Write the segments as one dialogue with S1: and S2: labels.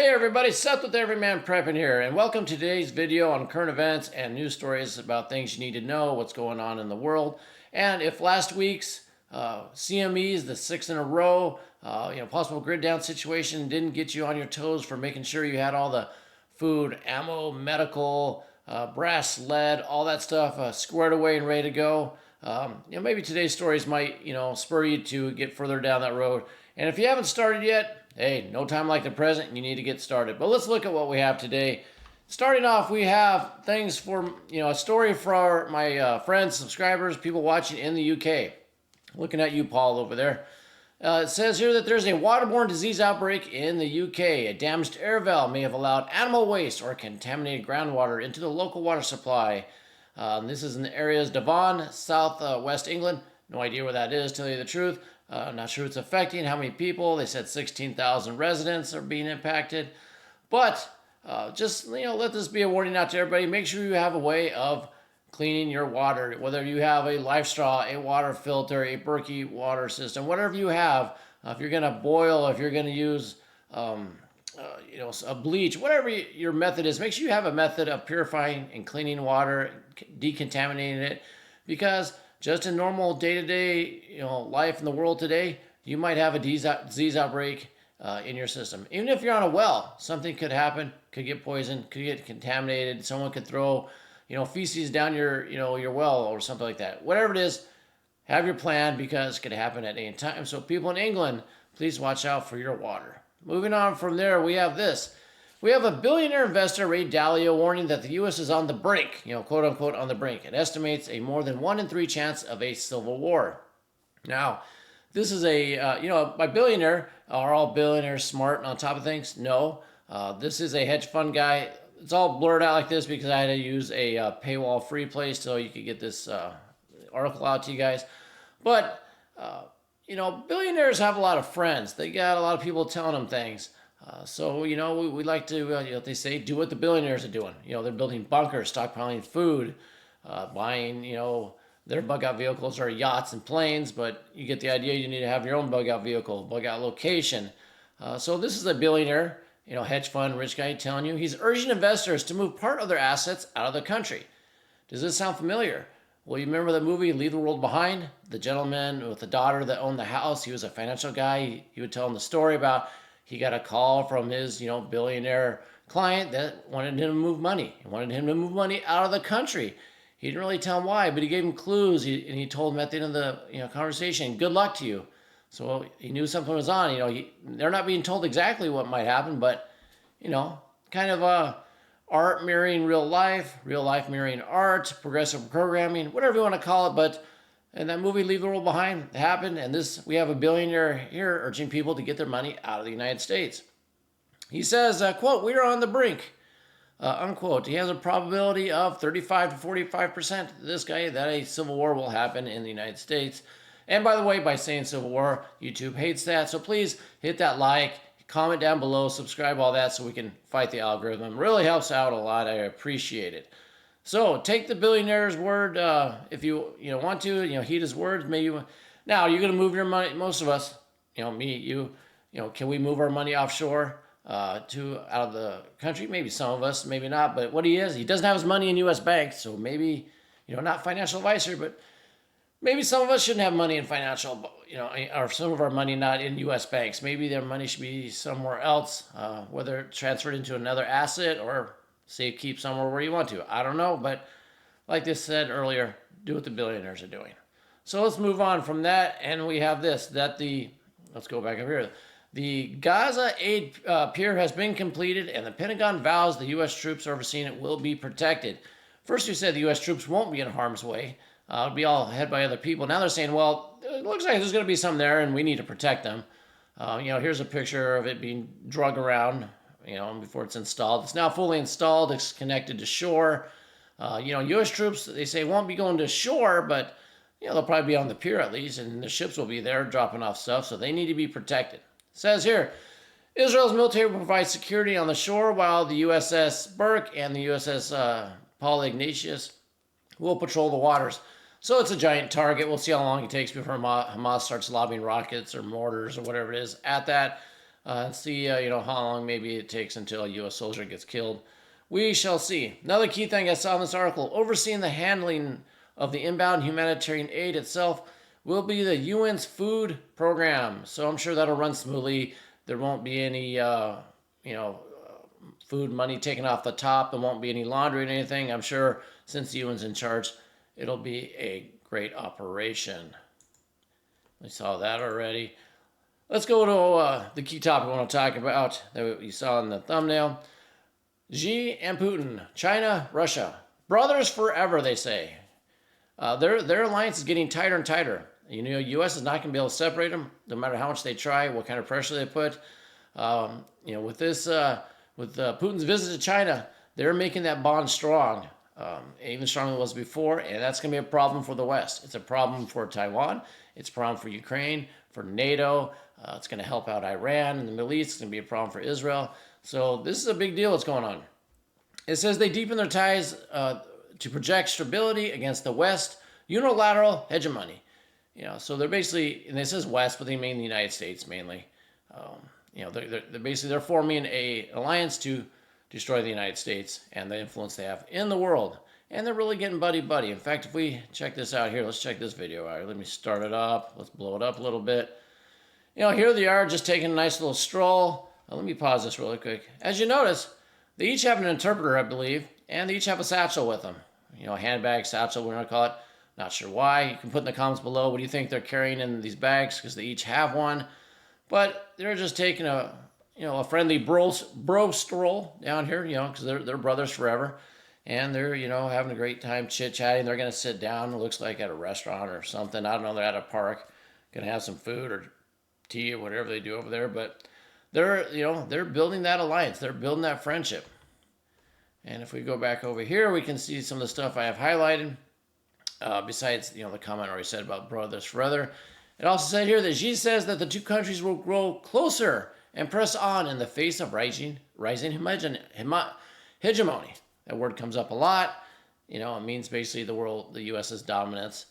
S1: Hey everybody, Seth with Everyman Prepping here, and welcome to today's video on current events and news stories about things you need to know, what's going on in the world. And if last week's CMEs, the 6 in a row, possible grid down situation didn't get you on your toes for making sure you had all the food, ammo, medical, brass, lead, all that stuff squared away and ready to go, maybe today's stories might, spur you to get further down that road. And if you haven't started yet, hey, no time like the present, you need to get started. But let's look at what we have today. Starting off, we have things for, a story for my friends, subscribers, people watching in the UK. Looking at you, Paul, over there. It says here that there's a waterborne disease outbreak in the UK. A damaged air valve may have allowed animal waste or contaminated groundwater into the local water supply. This is in the areas Devon, south west England. No idea where that is, tell you the truth. Not sure it's affecting how many people. They said 16,000 residents are being impacted. But just, let this be a warning out to everybody. Make sure you have a way of cleaning your water, whether you have a life straw, a water filter, a Berkey water system, whatever you have. If you're going to boil, if you're going to use, a bleach, whatever your method is, make sure you have a method of purifying and cleaning water, decontaminating it, because just in normal day-to-day, life in the world today, you might have a disease outbreak in your system. Even if you're on a well, something could happen, could get poisoned, could get contaminated. Someone could throw, feces down your well or something like that. Whatever it is, have your plan because it could happen at any time. So people in England, please watch out for your water. Moving on from there, we have this. We have a billionaire investor, Ray Dalio, warning that the U.S. is on the brink, quote unquote, on the brink. It estimates a more than 1 in 3 chance of a civil war. Now, this is by billionaire, are all billionaires smart and on top of things? No. This is a hedge fund guy. It's all blurred out like this because I had to use a paywall free place so you could get this article out to you guys. But, billionaires have a lot of friends. They got a lot of people telling them things. So, we like to, they say, do what the billionaires are doing. They're building bunkers, stockpiling food, buying, their bug out vehicles or yachts and planes, but you get the idea. You need to have your own bug out vehicle, bug out location. So this is a billionaire, hedge fund, rich guy telling you he's urging investors to move part of their assets out of the country. Does this sound familiar? Well, you remember the movie Leave the World Behind? The gentleman with the daughter that owned the house. He was a financial guy. He would tell him the story about he got a call from his, billionaire client that wanted him to move money. He wanted him to move money out of the country. He didn't really tell him why, but he gave him clues, and he told him at the end of the conversation, good luck to you. So he knew something was on. They're not being told exactly what might happen, but, kind of art mirroring real life mirroring art, progressive programming, whatever you want to call it. But and that movie, Leave the World Behind, happened, and we have a billionaire here urging people to get their money out of the United States. He says, quote, we are on the brink, unquote. He has a probability of 35 to 45%, this guy, that a civil war will happen in the United States. And by the way, by saying civil war, YouTube hates that, so please hit that like, comment down below, subscribe, all that, so we can fight the algorithm. Really helps out a lot. I appreciate it. So take the billionaire's word if you want to, heed his words. Now you're going to move your money. Most of us, me, you, can we move our money offshore out of the country? Maybe some of us, maybe not. But what he doesn't have his money in U.S. banks. So maybe, not financial advisor, but maybe some of us shouldn't have money in financial, or some of our money not in U.S. banks. Maybe their money should be somewhere else, whether transferred into another asset or say keep somewhere where you want to. I don't know, but like this said earlier, do what the billionaires are doing. So let's move on from that, and we have this, let's go back up here. The Gaza aid pier has been completed, and the Pentagon vows the U.S. troops overseeing it will be protected. First we said the U.S. troops won't be in harm's way. It'll be all led by other people. Now they're saying, well, it looks like there's going to be some there, and we need to protect them. Here's a picture of it being drug around, before it's installed. It's now fully installed. It's connected to shore. U.S. troops, they say, won't be going to shore, but, they'll probably be on the pier at least, and the ships will be there dropping off stuff, so they need to be protected. It says here, Israel's military will provide security on the shore while the USS Burke and the USS Paul Ignatius will patrol the waters. So it's a giant target. We'll see how long it takes before Hamas starts lobbing rockets or mortars or whatever it is at that. and see, how long maybe it takes until a U.S. soldier gets killed. We shall see. Another key thing I saw in this article, overseeing the handling of the inbound humanitarian aid itself will be the UN's food program. So I'm sure that'll run smoothly. There won't be any, food money taken off the top. There won't be any laundry or anything. I'm sure since the UN's in charge, it'll be a great operation. We saw that already. Let's go to the key topic I want to talk about that you saw in the thumbnail. Xi and Putin, China, Russia, brothers forever, they say. Their alliance is getting tighter and tighter. U.S. is not going to be able to separate them, no matter how much they try, what kind of pressure they put. With this, with Putin's visit to China, they're making that bond strong, even stronger than it was before, and that's going to be a problem for the West. It's a problem for Taiwan. It's a problem for Ukraine, for NATO. It's going to help out Iran in the Middle East. It's going to be a problem for Israel. So this is a big deal what's going on. It says they deepen their ties to project stability against the West, unilateral hegemony. So they're basically, and it says West, but they mean the United States mainly. They're forming an alliance to destroy the United States and the influence they have in the world. And they're really getting buddy-buddy. In fact, if we check this out here, let's check this video out. Let me start it up. Let's blow it up a little bit. Here they are just taking a nice little stroll. Let me pause this really quick. As you notice, they each have an interpreter, I believe, and they each have a satchel with them. Handbag, satchel, we're going to call it. Not sure why. You can put in the comments below, what do you think they're carrying in these bags? Because they each have one. But they're just taking a friendly bro stroll down here, because they're brothers forever. And they're, having a great time chit-chatting. They're going to sit down, it looks like at a restaurant or something. I don't know, they're at a park, going to have some food or tea or whatever they do over there. But they're building that alliance. They're building that friendship. And if we go back over here, we can see some of the stuff I have highlighted. Besides, the comment I already said about brothers forever. It also said here that Xi says that the two countries will grow closer and press on in the face of rising hegemony. That word comes up a lot. It means basically the U.S.'s dominance,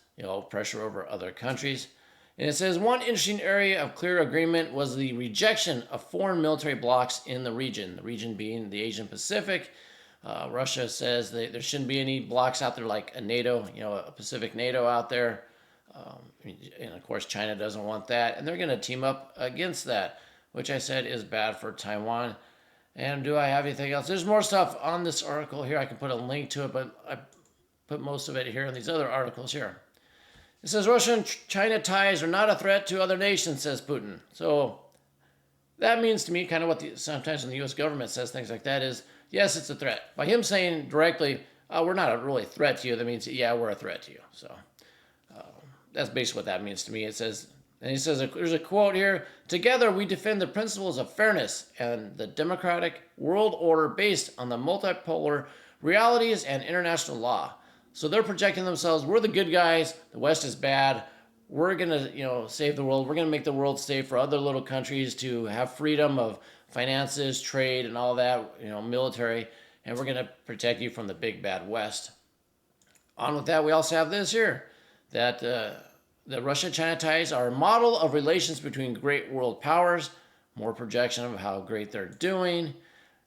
S1: pressure over other countries. And it says one interesting area of clear agreement was the rejection of foreign military blocs in the region being the Asian Pacific. Russia says there shouldn't be any blocs out there like a NATO, a Pacific NATO out there. And of course, China doesn't want that. And they're going to team up against that, which I said is bad for Taiwan. And do I have anything else? There's more stuff on this article here. I can put a link to it, but I put most of it here in these other articles here. It says Russia and China ties are not a threat to other nations, says Putin. So that means to me kind of what sometimes when the U.S. government says things like that is, yes, it's a threat. By him saying directly, we're not a really threat to you, that means, yeah, we're a threat to you. So that's basically what that means to me. It says, and he says, there's a quote here, together we defend the principles of fairness and the democratic world order based on the multipolar realities and international law. So they're projecting themselves, we're the good guys, the West is bad, we're going to, save the world, we're going to make the world safe for other little countries to have freedom of finances, trade, and all that, military, and we're going to protect you from the big bad West. On with that, we also have this here, that the Russia-China ties are a model of relations between great world powers, more projection of how great they're doing.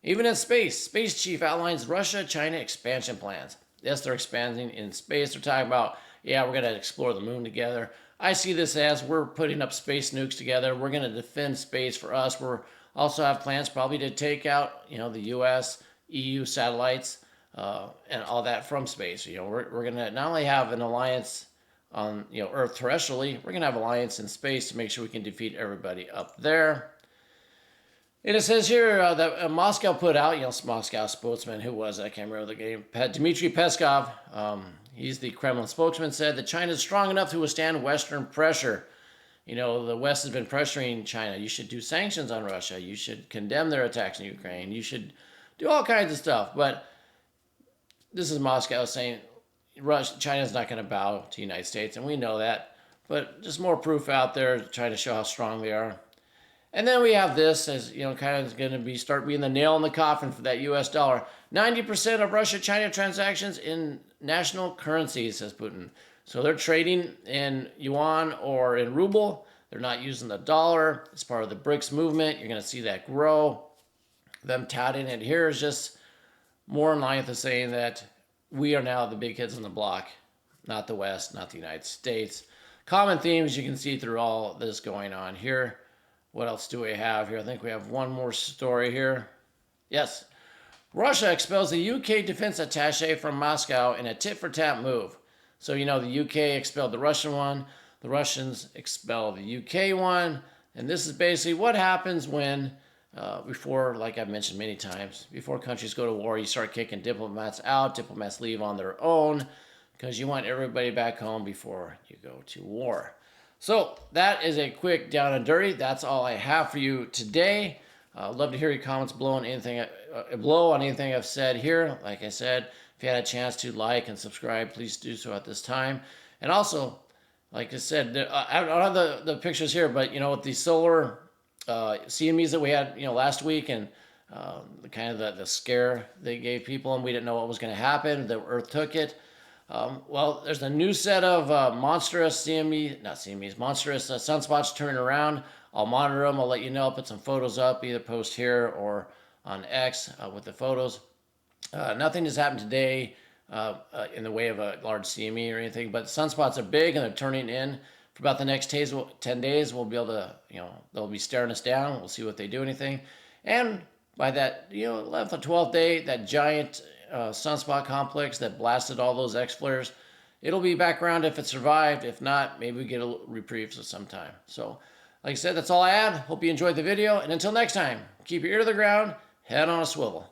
S1: Even in space, Space Chief outlines Russia-China expansion plans. Yes, they're expanding in space. They're talking about, yeah, we're going to explore the moon together. I see this as we're putting up space nukes together. We're going to defend space for us. We're also have plans probably to take out, the U.S., EU satellites, and all that from space. We're going to not only have an alliance on, Earth terrestrially, we're going to have alliance in space to make sure we can defeat everybody up there. And it says here that Moscow put out, Moscow spokesman, who was it? I can't remember the name, Dmitry Peskov, he's the Kremlin spokesman, said that China is strong enough to withstand Western pressure. The West has been pressuring China. You should do sanctions on Russia. You should condemn their attacks in Ukraine. You should do all kinds of stuff. But this is Moscow saying China's not going to bow to the United States, and we know that. But just more proof out there trying to show how strong they are. And then we have this as, kind of going to start being the nail in the coffin for that U.S. dollar. 90% of Russia-China transactions in national currencies, says Putin. So they're trading in yuan or in ruble. They're not using the dollar. It's part of the BRICS movement. You're going to see that grow. Them touting it here is just more in line with the saying that we are now the big kids on the block, not the West, not the United States. Common themes you can see through all this going on here. What else do we have here? I think we have one more story here. Yes. Russia expels the UK defense attaché from Moscow in a tit-for-tat move. So, you know, the UK expelled the Russian one. The Russians expelled the UK one. And this is basically what happens when, before, like I've mentioned many times, before countries go to war, you start kicking diplomats out. Diplomats leave on their own because you want everybody back home before you go to war. So that is a quick down and dirty. That's all I have for you today. Love to hear your comments below on anything I've said here. Like I said, if you had a chance to like and subscribe, please do so at this time. And also, like I said, I don't have the pictures here, but you know, with the solar CMEs that we had, you know, last week, and the scare they gave people, and we didn't know what was going to happen. The Earth took it. Well, there's a new set of monstrous monstrous sunspots turning around. I'll monitor them. I'll let you know. I'll put some photos up, either post here or on X with the photos. Nothing has happened today in the way of a large CME or anything, but sunspots are big and they're turning in. For about the next 10 days, we'll be able to, you know, they'll be staring us down. We'll see what they do anything. And by that, you know, 11th or 12th day, that giant sunspot complex that blasted all those X flares, it'll be back around if it survived. If not, maybe we get a reprieve sometime. So, like I said, that's all I had. Hope you enjoyed the video. And until next time, keep your ear to the ground, head on a swivel.